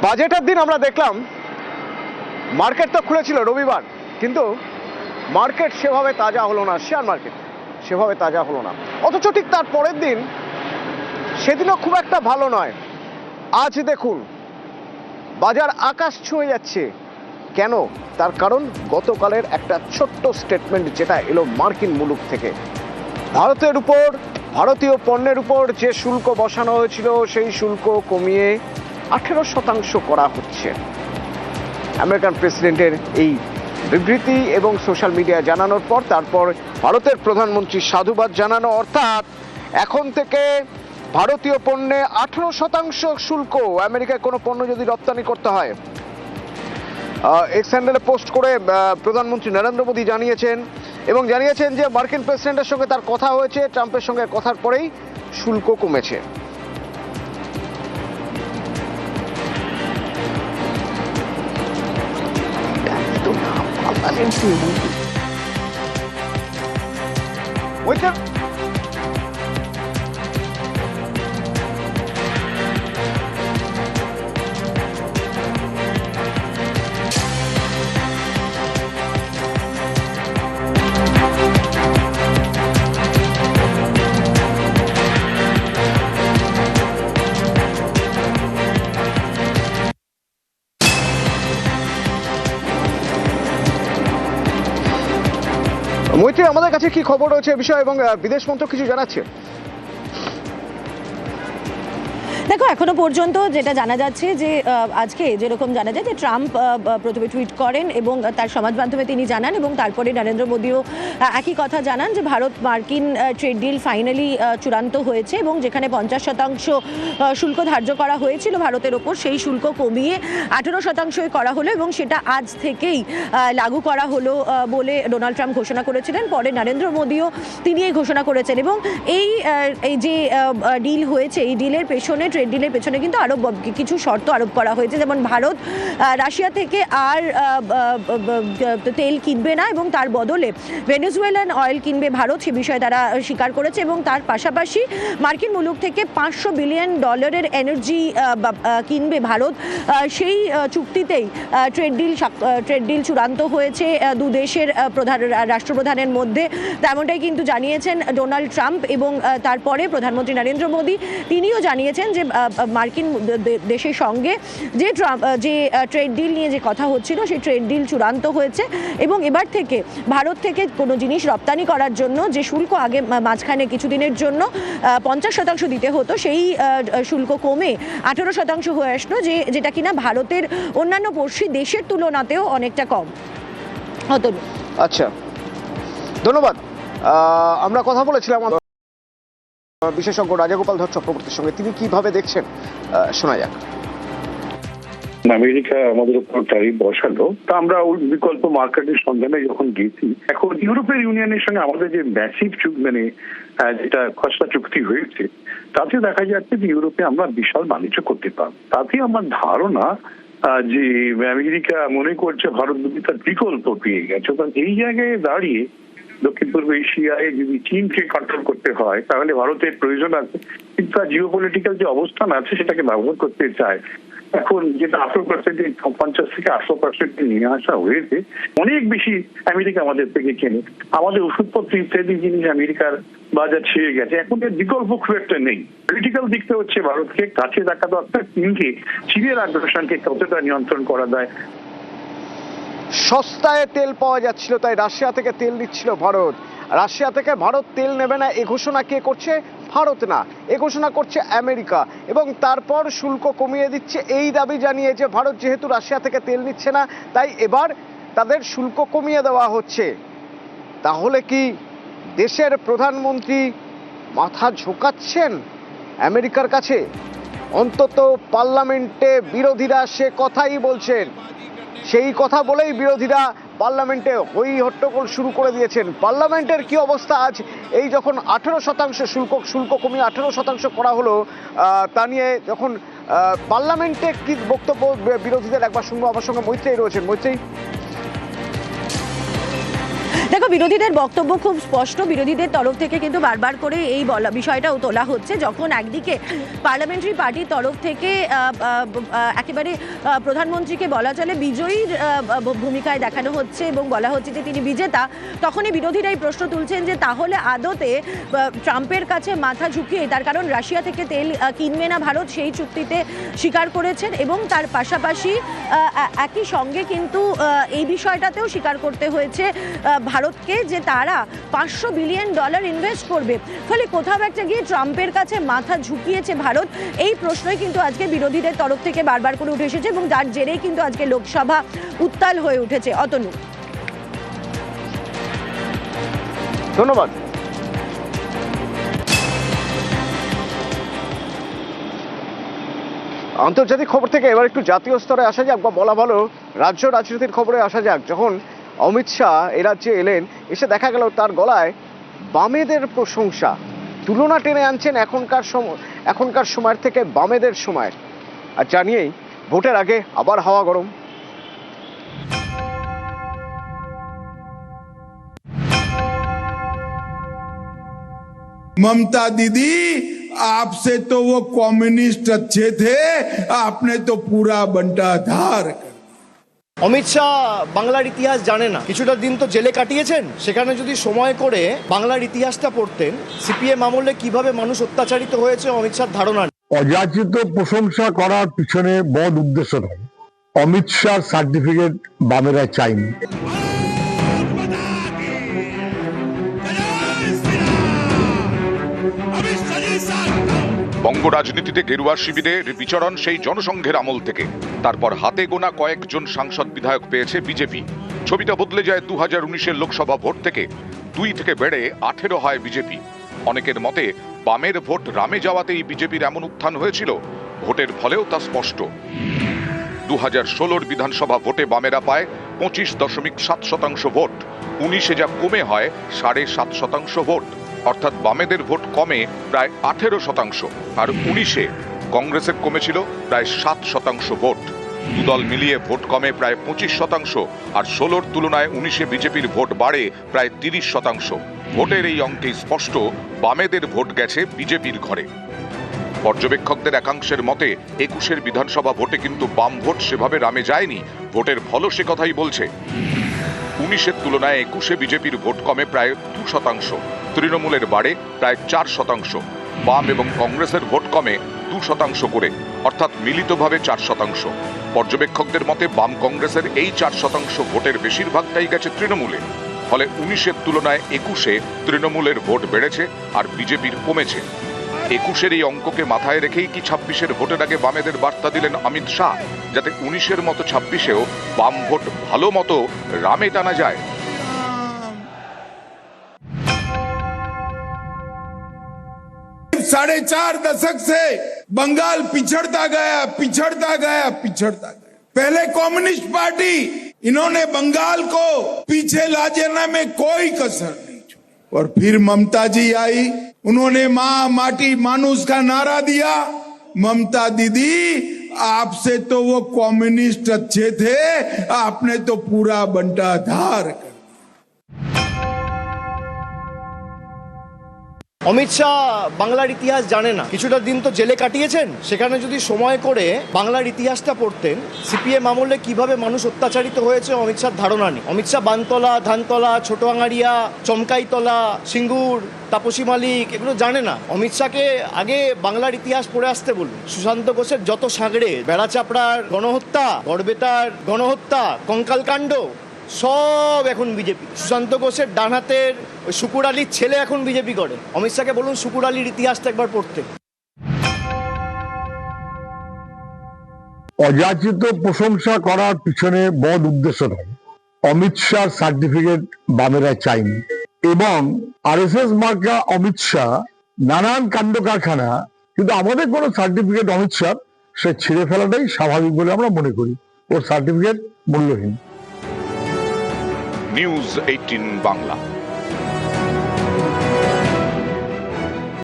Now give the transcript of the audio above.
বাজেটের দিন আমরা দেখলাম মার্কেট তো খুলেছিল রবিবার, কিন্তু মার্কেট সেভাবে তাজা হলো না, শেয়ার মার্কেট সেভাবে তাজা হলো না। অথচ ঠিক তার পরের দিন সেদিনও খুব একটা ভালো নয়। আজ দেখুন বাজার আকাশ ছুঁয়ে যাচ্ছে। কেন? তার কারণ গতকালের একটা ছোট্ট স্টেটমেন্ট যেটা এলো মার্কিন মুলুক থেকে। ভারতের উপর, ভারতীয় পণ্যের উপর যে শুল্ক বসানো হয়েছিল সেই শুল্ক কমিয়ে 18% করা হচ্ছে। আমেরিকান প্রেসিডেন্টের এই বিবৃতি এবং সোশ্যাল মিডিয়া জানানোর পর তারপর ভারতের প্রধানমন্ত্রী সাধুবাদ জানানো, অর্থাৎ এখন থেকে ভারতীয় পণ্যে 18% শুল্ক। আমেরিকায় কোনো পণ্য যদি রপ্তানি করতে হয়, এক্স হ্যান্ডেলে পোস্ট করে প্রধানমন্ত্রী নরেন্দ্র মোদী জানিয়েছেন এবং জানিয়েছেন যে মার্কিন প্রেসিডেন্টের সঙ্গে তার কথা হয়েছে, ট্রাম্পের সঙ্গে কথার পরেই শুল্ক কমেছে। মৈত্রী, আমাদের কাছে কি খবর রয়েছে এ বিষয়ে এবং বিদেশ মন্ত্রক কিছু জানাচ্ছে? দেখো, এখনো পর্যন্ত যেটা জানা যাচ্ছে যে আজকে যেরকম জানা যায় যে ট্রাম্প প্রথমে টুইট করেন এবং তার সমাজ মাধ্যমে তিনি জানান এবং তারপরে নরেন্দ্র মোদীও একই কথা জানান যে ভারত মার্কিন ট্রেড ডিল ফাইনালি চূড়ান্ত হয়েছে এবং যেখানে 50% শুল্ক ধার্য করা হয়েছিল ভারতের ওপর, সেই শুল্ক কমিয়ে 18% করা হলো এবং সেটা আজ থেকেই লাগু করা হলো বলে ডোনাল্ড ট্রাম্প ঘোষণা করেছিলেন। পরে নরেন্দ্র মোদীও তিনি এই ঘোষণা করেছেন এবং এই যে ডিল হয়েছে, এই ডিলের পেছনে, ট্রেড ডিলের পেছনে কিন্তু আরো কিছু শর্ত আরোপ করা হয়েছে। যেমন ভারত রাশিয়া থেকে আর তেল কিনবে না এবং তার বদলে ভেনেজুয়েলান অয়েল কিনবে ভারত, সে বিষয়ে তারা স্বীকার করেছে এবং তার পাশাপাশি মার্কিন মুলুক থেকে $500 বিলিয়ন এনার্জি কিনবে ভারত। সেই চুক্তিতেই ট্রেড ডিল চূড়ান্ত হয়েছে দু দেশের রাষ্ট্রপ্রধানের মধ্যে, তেমনটাই কিন্তু জানিয়েছেন ডোনাল্ড ট্রাম্প এবং তারপরে প্রধানমন্ত্রী নরেন্দ্র মোদী তিনিও জানিয়েছেন যে মার্কিন দেশের সঙ্গে যে ট্রেড ডিল নিয়ে যে কথা হচ্ছিল সেই ট্রেড ডিল চূড়ান্ত হয়েছে এবং এবার থেকে ভারত থেকে কোনো জিনিস রপ্তানি করার জন্য যে শুল্ক আগে মাঝখানে কিছুদিনের জন্য 50% দিতে হতো, সেই শুল্ক কমে 18% হয়ে আসলো, যেটা কিনা ভারতের অন্যান্য পড়শি দেশের তুলনাতেও অনেকটা কম। আচ্ছা, ধন্যবাদ। আমরা কথা বলেছিলাম বিশেষজ্ঞ রাজাগোপাল ধর চক্রবর্তীর সঙ্গে, তিনি কিভাবে দেখছেন শোনা যাক। আমেরিকা আমাদের উপর ট্যারিফ বসালো, তা আমরা বিকল্প মার্কেটের সন্ধানে যখন গেছি, এখন ইউরোপের ইউনিয়নের সঙ্গে আমাদের যে ম্যাসিভ মানে যেটা খসড়া চুক্তি হয়েছে, তাতে দেখা যাচ্ছে যে ইউরোপে আমরা বিশাল বাণিজ্য করতে পারবো। তাতে আমার ধারণা যে আমেরিকা মনে করছে ভারত যদি তার বিকল্প পেয়ে গেছে, কারণ এই জায়গায় দাঁড়িয়ে দক্ষিণ পূর্ব এশিয়ায় যদি চীনকে কন্ট্রোল করতে হয় তাহলে ভারতের প্রয়োজন আছে, কিন্তু তার জিওপলিটিক্যাল যে অবস্থান আছে সেটাকে ব্যবহার করতে চায়। এখন যেটা 18% 50 থেকে 18% নিয়ে আসা হয়েছে, অনেক বেশি আমেরিকা আমাদের থেকে কেনে। আমাদের ওষুধপত্র ইত্যাদি জিনিস আমেরিকার বাজার ছেড়ে গেছে, এখন এর বিকল্প খুব একটা নেই। পলিটিক্যাল দিকটা হচ্ছে ভারতকে কাছে দেখা দরকার, চীনকে, চীনের আগ্রাসনকে কতটা নিয়ন্ত্রণ করা যায়। সস্তায় তেল পাওয়া যাচ্ছিল তাই রাশিয়া থেকে তেল নিচ্ছিল ভারত। রাশিয়া থেকে ভারত তেল নেবে না, এ ঘোষণা কে করছে? ভারত না, এ ঘোষণা করছে আমেরিকা এবং তারপর শুল্ক কমিয়ে দিচ্ছে এই দাবি জানিয়ে যে ভারত যেহেতু রাশিয়া থেকে তেল নিচ্ছে না তাই এবার তাদের শুল্ক কমিয়ে দেওয়া হচ্ছে। তাহলে কি দেশের প্রধানমন্ত্রী মাথা ঝোঁকাচ্ছেন আমেরিকার কাছে? অন্তত পার্লামেন্টে বিরোধীরা সে কথাই বলছেন, সেই কথা বলেই বিরোধীরা পার্লামেন্টে হই হট্টগোল শুরু করে দিয়েছেন। পার্লামেন্টের কি অবস্থা আজ? এই যখন 18% শুল্ক কমিয়ে 18% করা হলো, তা নিয়ে যখন পার্লামেন্টে কি বক্তব্য বিরোধীদের একবার শুনবো। আমার সঙ্গে মৈত্রী রয়েছেন। মৈত্রী, দেখো, বিরোধীদের বক্তব্য খুব স্পষ্ট। বিরোধীদের তরফ থেকে কিন্তু বারবার করে এই বিষয়টাও তোলা হচ্ছে, যখন একদিকে পার্লামেন্টারি পার্টির তরফ থেকে একেবারে প্রধানমন্ত্রীকে বলা চলে বিজয়ীর ভূমিকায় দেখানো হচ্ছে এবং বলা হচ্ছে যে তিনি বিজেতা, তখনই বিরোধীরা এই প্রশ্ন তুলছেন যে তাহলে আদতে ট্রাম্পের কাছে মাথা ঝুঁকিয়ে, তার কারণ রাশিয়া থেকে তেল কিনবে না ভারত, সেই চুক্তিতে স্বীকার করেছেন এবং তার পাশাপাশি একই সঙ্গে কিন্তু এই বিষয়টাতেও স্বীকার করতে হয়েছে ভারতকে যে তারা $500 বিলিয়ন ইনভেস্ট করবে। ফলে কোথাও একটা গিয়ে ট্রাম্পের কাছে মাথা ঝুঁকিয়েছে ভারত, এই প্রশ্নই কিন্তু আজকে বিরোধীদের তরফ থেকে বারবার করে উঠে এসেছে এবং যার জেরেই কিন্তু আজকে লোকসভা উত্তাল হয়ে উঠেছে। অতনু, ধন্যবাদ। আন্তর্জাতিক খবর থেকে এবার একটু জাতীয় স্তরে আসা যাক, বা বলা ভালো রাজ্য রাজনীতির খবরে আসা যাক। যখন অমিত শাহ এ রাজ্যে এলেন, এসে দেখা গেল তার গলায় বামেদের প্রশংসা, তুলনা টেনে আনছেন এখনকার সময়ের থেকে বামেদের সময়ের। আর জানিয়েই ভোটের আগে আবার হাওয়া গরম। ममता दीदी, आपसे तो वो कम्युनिस्ट अच्छे थे, आपने तो पूरा बंटाधार कर। অমিত শাহ বাংলার ইতিহাস জানে না, কিছুটা দিন তো জেলে কাটিয়েছেন, সেখানে যদি সময় করে বাংলার ইতিহাসটা পড়তেন, সিপিএম আমলে কিভাবে মানুষ অত্যাচারিত হয়েছে অমিত শাহর ধারণা নেই। অযাচিত প্রশংসা করার পিছনে বড় উদ্দেশ্য নয়। অমিত শাহ সার্টিফিকেট বামেরা চাইনি। বঙ্গ রাজনীতিতে গেরুয়া শিবিরের বিচরণ সেই জনসংঘের আমল থেকে। তারপর হাতে গোনা কয়েকজন সাংসদ বিধায়ক পেয়েছে বিজেপি। ছবিটা বদলে যায় 2019-এর লোকসভা ভোট থেকে। 2 থেকে বেড়ে 18 হয় বিজেপি। অনেকের মতে বামের ভোট রামে যাওয়াতেই বিজেপির এমন উত্থান হয়েছিল। ভোটের ফলেও তা স্পষ্ট। 2016-র বিধানসভা ভোটে বামেরা পায় 25.7% ভোট। 19-এ যা কমে হয় 7.5% ভোট, অর্থাৎ বামেদের ভোট কমে প্রায় 18%। আর 19-এ কংগ্রেসের কমেছিল প্রায় 7% ভোট। দুদল মিলিয়ে ভোট কমে প্রায় 25%, আর 16-র তুলনায় 19-এ বিজেপির ভোট বাড়ে প্রায় 30%। ভোটের এই অঙ্কে স্পষ্ট বামেদের ভোট গেছে বিজেপির ঘরে। পর্যবেক্ষকদের একাংশের মতে 21-এর বিধানসভা ভোটে কিন্তু বাম ভোট সেভাবে রামে যায়নি। ভোটের ফলও সে কথাই বলছে। 19-এর তুলনায় 21-এ বিজেপির ভোট কমে প্রায় 2%, তৃণমূলের বাড়ে প্রায় 4%। বাম এবং কংগ্রেসের ভোট কমে 2% করে, অর্থাৎ মিলিতভাবে 4%। পর্যবেক্ষকদের মতে বাম কংগ্রেসের এই 4% ভোটের বেশিরভাগটাই গেছে তৃণমূলে। ফলে 19-এর তুলনায় 21-এ তৃণমূলের ভোট বেড়েছে আর বিজেপির কমেছে। 21-এর এই অঙ্ককে মাথায় রেখেই কি 26-এর ভোটের আগে বামেদের বার্তা দিলেন অমিত শাহ, যাতে 19-এর মতো 26-এও বাম ভোট ভালো মতো রামে টানা যায়। साढ़े 4 दशक से बंगाल पिछड़ता गया, पिछड़ता गया, पिछड़ता गया। पहले कम्युनिस्ट पार्टी, इन्होंने बंगाल को पीछे ला जाने में कोई कसर नहीं छोड़ी। और फिर ममता जी आई, उन्होंने माँ माटी मानुष का नारा दिया। ममता दीदी, आपसे तो वो कम्युनिस्ट अच्छे थे, आपने तो पूरा बंटाधार कर। অমিত শাহ বাংলার ইতিহাস জানে না, কিছুটা দিন তো জেলে কাটিয়েছেন, সেখানে যদি সময় করে বাংলার ইতিহাসটা পড়তেন, সিপিএম আমলে কিভাবে মানুষ অত্যাচারিত হয়েছে অমিত শাহর ধারণা নেই। অমিত শাহ বানতলা, ধানতলা, ছোট আঙারিয়া, চমকাইতলা, সিঙ্গুর, তাপসী মালিক এগুলো জানে না। অমিত শাহকে আগে বাংলার ইতিহাস পড়ে আসতে বলুন। সুশান্ত ঘোষের যত সাঁগড়ে, বেড়াচাপড়ার গণহত্যা, গড়বেতার গণহত্যা, কঙ্কালকাণ্ড, সব এখন বিজেপি। সুশান্ত ঘোষের ডান হাতের ওই শুকুর আলীর ছেলে এখন বিজেপি করে। অমিত শাহকে বলুন শুকুর আলীর ইতিহাসটা একবার পড়তে। অযাচিত প্রশংসা করার পিছনে বড় উদ্দেশ্য নয়। অমিত শাহ সার্টিফিকেট বামেরা চাইনি এবং আরএসএস মার্কা অমিত শাহ নানান কাণ্ড কারখানা, কিন্তু আমাদের কোনো সার্টিফিকেট অমিত শাহ সে ছিঁড়ে ফেলাটাই স্বাভাবিক বলে আমরা মনে করি। ওর সার্টিফিকেট মূল্যহীন। নিউজ 18 বাংলা।